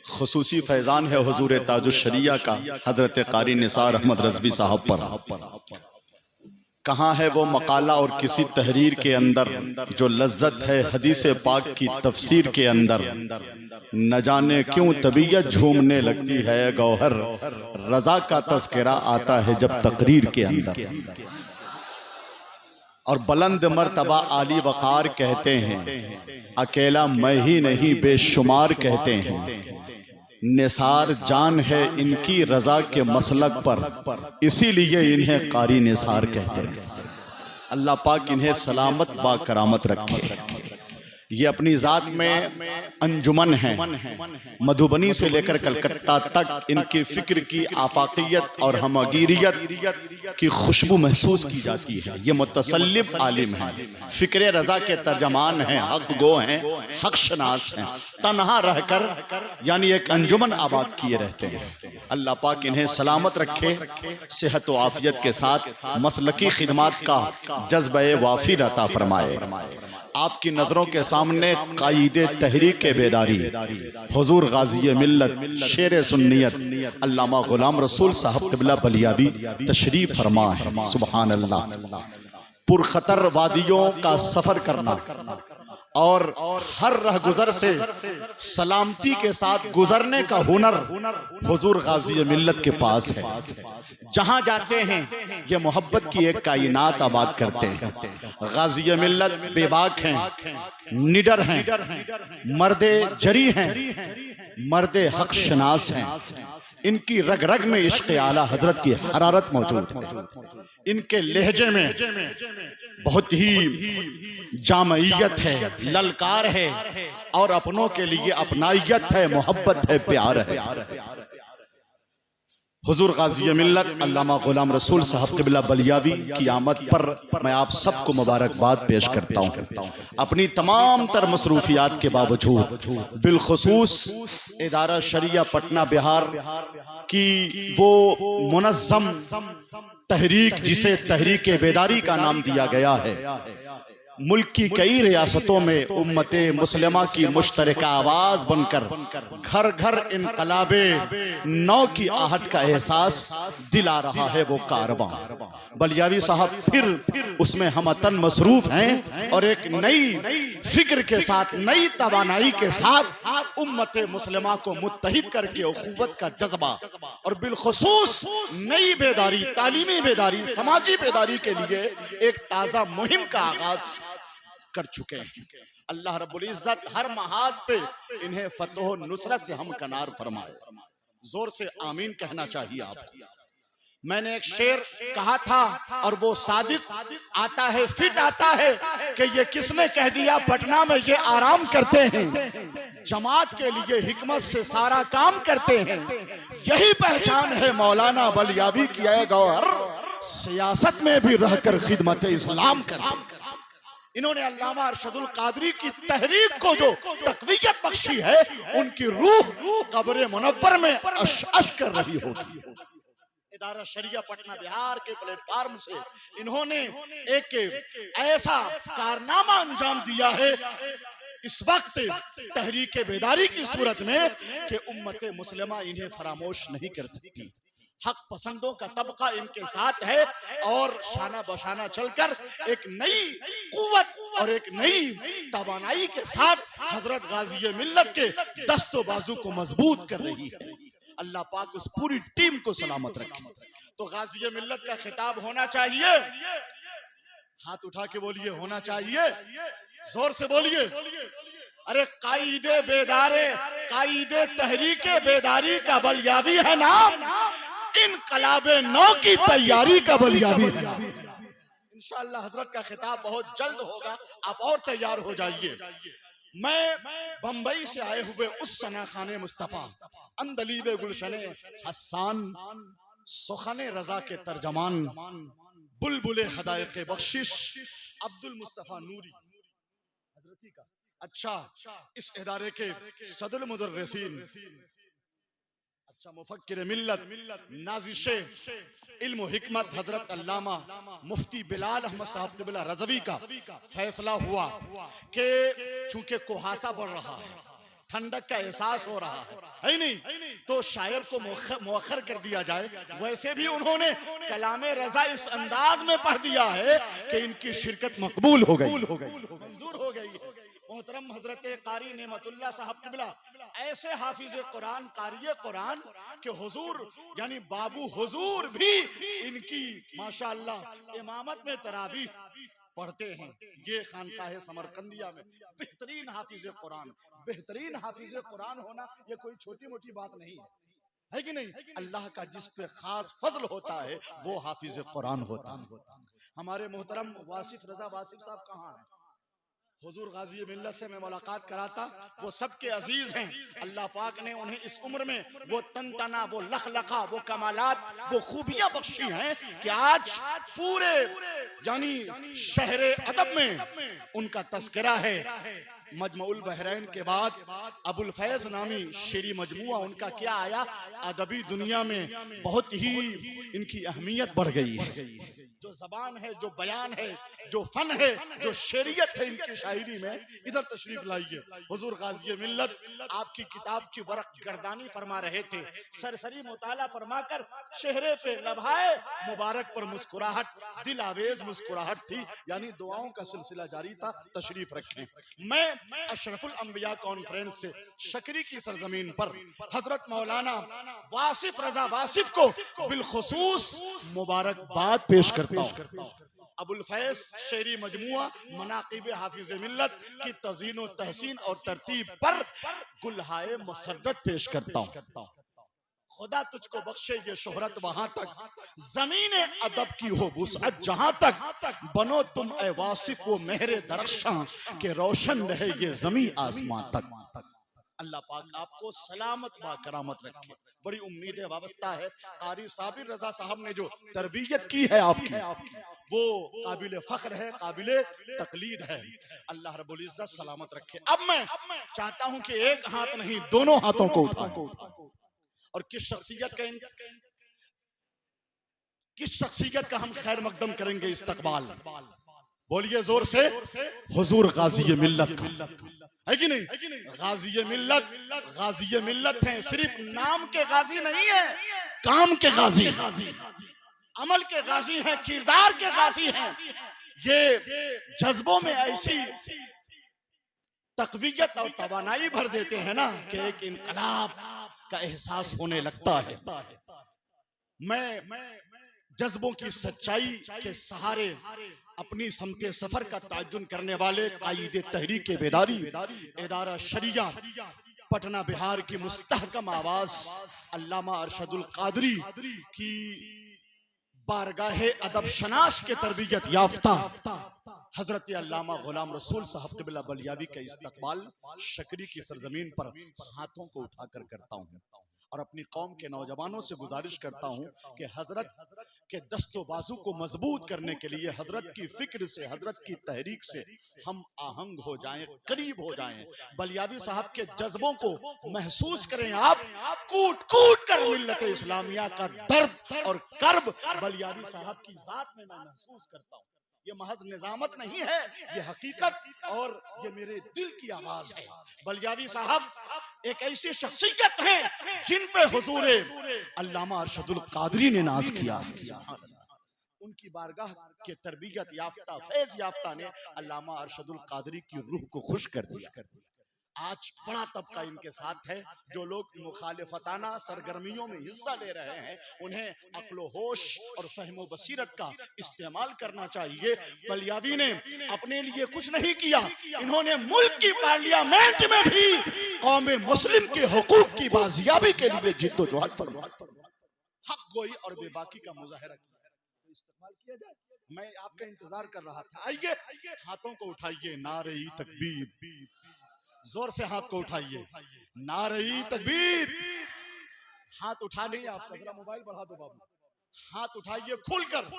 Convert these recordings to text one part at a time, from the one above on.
खुसूसी फैज़ान है हुजूर ताजुश्शरिया का हज़रत क़ारी निसार अहमद रज़वी साहब पर। कहाँ है वो मकाला और किसी तहरीर के अंदर जो लज्जत है हदीस पाक की तफसीर के अंदर। न जाने क्यों तबीयत झूमने लगती है गौहर, रजा का तज़किरा आता है जब तकरीर के अंदर। और बुलंद मर्तबा आली वक़ार कहते हैं, अकेला मैं ही नहीं बेशुमार कहते हैं। निसार जान है इनकी रजा के मसलक पर, इसीलिए इन्हें क़ारी निसार कहते हैं। अल्लाह पाक इन्हें सलामत बा करामत रखे। ये अपनी ज़ात में अंजुमन है, मधुबनी से लेकर कलकत्ता तक इनकी फ़िक्र की आफाकियत और हमगीरियत की खुशबू महसूस की जाती है। ये मुतसल्लिफ आलिम हैं, फ़िक्र रज़ा के तर्जमान हैं, हक गो हैं, हक शनास हैं। तन्हा रहकर यानी एक अंजुमन आबाद किए रहते हैं। अल्लाह पाक इन्हें सलामत रखे, सेहत व आफियत के साथ मसलकी खिदमात का जज्बे वाफिर अता फरमाए। आपकी नज़रों के सामने कायदे तहरीक बेदारी हुजूर गाज़ी मिल्लत शेर सुन्नियत अल्लामा गुलाम रसूल साहब क़िबला बलियावी तशरीफ़ फरमा है। सुबहान अल्लाह। पुरखतर वादियों का सफ़र करना और हर रह गुजर से सलामती के साथ गुजरने का हुनर हुजूर गाज़ी मिल्लत के पास है। जहां जाते हैं ये मोहब्बत की एक कायनात आबाद करते हैं। गाज़ी मिल्लत बेबाक हैं, निडर हैं, मर्दे जरी हैं, मर्दे हक शनास हैं। इनकी रग रग में इश्क़ आला हजरत की हरारत मौजूद है। इनके लहजे में बहुत ही जामइयत है, ललकार है और अपनों के लिए अपनाइयत है, मोहब्बत है, प्यार है। हुजूर गाज़ी मिल्लत अल्लामा गुलाम रसूल साहब क़िबला बलियावी की आमद पर मैं आप सबको मुबारकबाद पेश करता हूँ। अपनी तमाम तर मसरूफियात के बावजूद बिलखुसूस इदारा शरिया पटना बिहार की वो मुनज़्ज़म तहरीक जिसे तहरीक बेदारी का नाम दिया गया है, मुल्क की कई रियासतों में उम्मते मुस्लिमा की मुश्तरका आवाज़ बनकर घर घर इनकलाबे नौ की आहट का एहसास दिला रहा है वो कारवां। बलियावी साहब फिर उसमें हमतन मसरूफ हैं और एक नई फिक्र के साथ, नई तवानाई के साथ उम्मते मुस्लिमा को मुत्तहिद करके उखुवत का जज्बा और बिलखुसूस नई बेदारी, तालीमी बेदारी, समाजी बेदारी के लिए एक ताज़ा मुहिम का आगाज कर चुके हैं। अल्लाह रब्बुल इज्जत हर महाज पे इन्हें फतह नुसरत से हम कनार फरमाए। जोर से आमीन कहना चाहिए आपको। मैंने एक शेर कहा था और वो सादिक आता है, फिट आता है कि ये किसने कह दिया पटना में ये आराम करते हैं, जमात के लिए हिकमत से सारा काम करते हैं। यही पहचान है मौलाना बलियावी की है गौहर, सियासत में भी रहकर खिदमत इस्लाम करते हैं। इन्होंने अल्लामा अरशदुल कादरी की तहरीक को जो तक़वियत बख्शी है, उनकी रूह कब्र मुनव्वर में अश कर रही होगी। इदारा शरिया पटना बिहार के प्लेटफार्म से इन्होंने एक ऐसा कारनामा अंजाम दिया है इस वक्त तहरीक बेदारी की सूरत में कि उम्मत मुस्लिमा इन्हें फरामोश नहीं कर सकती। हक पसंदों का तबका इनके साथ है और शाना बशाना चलकर एक नई कुव्वत और एक नई तवानाई के साथ हजरत गाज़ी मिल्लत के दस्तो बाजू को मजबूत कर रही है। अल्लाह पाक उस पूरी टीम को सलामत रखे। तो गाज़ी मिल्लत का खिताब होना चाहिए, हाथ उठा के बोलिए, होना चाहिए, जोर से बोलिए। अरे कायदे बेदारे, कायदे तहरीके बेदारी का बलियावी है नाम, इनकलाबे नौ की तैयारी का बलियावी है नाम। इंशाअल्लाह हजरत का खिताब बहुत जल्द होगा, आप और तैयार हो जाइए। मैं बंबई से आए हुए उस सना खाने मुस्तफा अंदलीबे गुलशने हसन सुखने रजा के तर्जमान बुलबुले हदायक़े बख्शिश अब्दुल मुस्तफा नूरी हजरती का अच्छा इस इदारे के सदर मुदर्रिसीन, अच्छा मुफक्किर मिल्लत, नाज़िशे इल्म हिकमत हजरत अल्लामा मुफ्ती बिलाल अहमद साहब क़िबला रज़वी का फैसला हुआ कि चूंकि कुहासा बढ़ रहा है, ठंडक का एहसास हो रहा है नहीं? तो शायर को मुअख्खर कर दिया जाए। वैसे भी उन्होंने कलामे रजा इस अंदाज में पढ़ दिया है कि इनकी शिरकत मकबूल हो गई, मंजूर हो गई है। मोहतरम हजरत कारी नेमतुल्लाह साहब किबला ऐसे हाफिज कुरान, कारी कुरान के हुजूर यानी बाबू हुजूर भी इनकी माशाअल्लाह इमामत में तरावी पढ़ते हैं। ये खानकाह समरकंदिया में बेहतरीन हाफिज कुरान, बेहतरीन हाफिज कुरान होना ये कोई छोटी मोटी बात नहीं है कि नहीं? अल्लाह का जिस पे खास फजल होता है वो हाफिज कुरान होता है। हमारे मोहतरम वासिफ रजा वासिफ साहब कहाँ हैं? हुजूर गाजी मिल्लत से मैं मुलाकात कराता, वो सबके अजीज हैं। अल्लाह पाक ने उन्हें इस उम्र में वो तनतना, वो लखलखा, वो कमालात, वो खूबियां बख्शी हैं कि आज पूरे यानी शहरे अदब में उनका तस्करा है। मजमुउल बहरैन के बाद अबुल फैज नामी शेरी मजमुआ उनका क्या आया, अदबी दुनिया में बहुत ही इनकी अहमियत बढ़ गई है। जो जबान है, जो बयान है, जो फन है, जो शेरियत है इनकी शायरी में, इधर तशरीफ लाइए। हुजूर गाजी मिल्लत आपकी किताब की वरक गर्दानी फरमा रहे थे। सरसरी मुताला फरमाकर चेहरे पे लभाए मुबारक पर मुस्कुराहट, दिल आवेज मुस्कुराहट थी, यानी दुआओं का सिलसिला जारी था। तशरीफ रखें। मैं अशरफुल अंबिया कॉन्फ्रेंस से शकरी की सरजमीन पर हजरत मौलाना वासिफ रजा वासिफ को बिलखुसूस मुबारकबाद पेश करता हूं। अबुल फैज शेरी मजमुआ मनाकिब हाफिज मिल्लत की तज़ीन व तहसीन और तरतीब पर गुलहाए मुसर्रत पेश करता हूं। खुदा तुझको बख्शे ये शोहरत वहां तक, जमीन अदब की हो वुसअत जहां तक, बनो तुम ए वासिफ वो मेहरे दरख्शां के रोशन रहे ये जमी आसमां तक। अल्लाह पाक आपको सलामत बा करामत रखे। बड़ी उम्मीदें वाबस्ता है। कारी साबिर रजा साहब ने जो तरबियत की है आपकी, वो काबिल फख्र है, काबिल तकलीद है। अल्लाह रब्बुल इज्जत सलामत रखे। अब मैं चाहता हूं कि एक हाथ नहीं दोनों हाथों को उठाएं और किस शख्सियत का हम खैर मकदम करेंगे इस्तकबाल। बोलिए जोर से, हुजूर गाजी मिल्लत का, है कि नहीं? गाजी मिल्लत हैं। सिर्फ नाम के गाजी नहीं है, काम के गाजी, अमल के गाजी हैं, किरदार के गाजी हैं। ये जज्बों में ऐसी तकवीयत और तवानाई भर देते हैं ना कि एक इनकलाब का एहसास होने लगता है। मैं जज्बों की सच्चाई के सहारे अपनी समते सफर का ताजुन करने वाले कायदे तहरीक बेदारी इदारा शरिया पटना बिहार की मुस्तहकम आवाज अल्लामा अरशदुल कादरी की बारगाहे अदब शनास के तरबियत याफ्ता हजरत अल्लामा गुलाम रसूल साहब क़िबला बलियावी का इस्तकबाल शकरी की सरजमीन पर हाथों को उठाकर करता हूँ और अपनी कौम के नौजवानों से गुजारिश करता हूँ कि हजरत के दस्तो बाजू को मजबूत करने के लिए हजरत की फिक्र से, हजरत की तहरीक से हम आहंग हो जाएं, करीब हो जाएं, बलियावी साहब के जज्बों को महसूस करें। आप कूट कूट कर मिल्लत इस्लामिया का दर्द और कर्ब बलियावी साहब की जात में मैं महसूस करता हूँ। ये महज निजामत नहीं है, ये हकीकत और ये मेरे दिल की आवाज है। बलियावी साहब एक ऐसी शख्सियत है जिन पे हुजूर अल्लामा अरशदुल कादरी ने नाज किया है। उनकी बारगाह के तरबियत याफ्ता फैज याफ्ता ने अल्लामा अरशदुल कादरी की रूह को खुश कर दिया। आज बड़ा तबका इनके साथ है। जो लोग मुखालिफताना सरगर्मियों में हिस्सा ले रहे हैं उन्हें अक्लो होश और फहमो बसीरत का इस्तेमाल करना चाहिए। बलियावी ने अपने लिए कुछ नहीं किया, इन्होंने मुल्क की पार्लियामेंट में भी कौम मुस्लिम के हुकूक की बाजियाबी के लिए जिद्दोजहद फरमाई, हक गोई और बेबाकी का मुजाहरा किया। तो इस्तेमाल किया जाए, मैं आपका इंतजार कर रहा था। आइए हाथों को उठाइए, नारे तकबीर, जोर से हाथ को उठाइए, नारे तकबीर। हाथ उठा नहीं आपका, जरा मोबाइल बढ़ा दो बाबू। हाथ उठाइए, खुलकर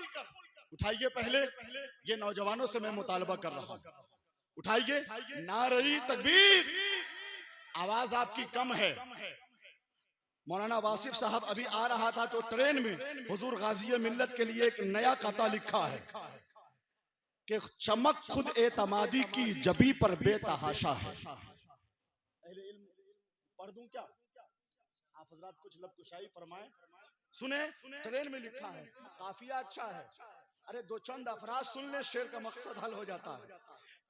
उठाइए। पहले ये नौजवानों से मैं मुतालबा कर रहा हूं, उठाइए नारे तकबीर। आवाज आपकी कम है। मौलाना वासिफ साहब अभी आ रहा था तो ट्रेन में हुजूर गाजी मिल्लत के लिए एक नया कता लिखा है कि चमक खुद एतमादी की जबी पर बेतहाशा है। पढ़ दूं क्या? आप हजरात कुछ लब कुशाई फरमाएं। सुने, ट्रेन में लिखा है, काफिया अच्छा है। अरे दो चंद अफराज सुन ले, शेर का मकसद हल हो जाता है।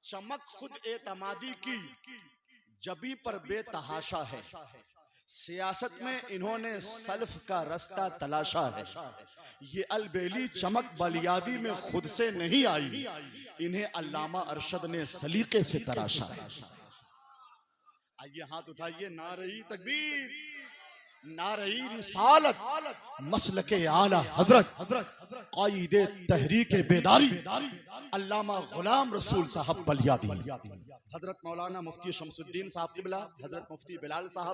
चमक खुद एतमादी की जबी पर बेतहाशा है, सियासत में इन्होंने सल्फ का रास्ता तलाशा है। ये अलबेली चमक बलियादी में खुद से नहीं आई, इन्हें अल्लामा अरशद ने सलीके से तराशा है। आइए हाथ उठाइए, नारे तकबीर, नारे रिसालत, मसलके आला हजरत, कायदे तहरीके बेदारी, अल्लामा गुलाम रसूल साहब बलियादी, हजरत मौलाना मुफ्ती शमसुद्दीन साहब क़िबला, हजरत मुफ्ती बिलाल साहब।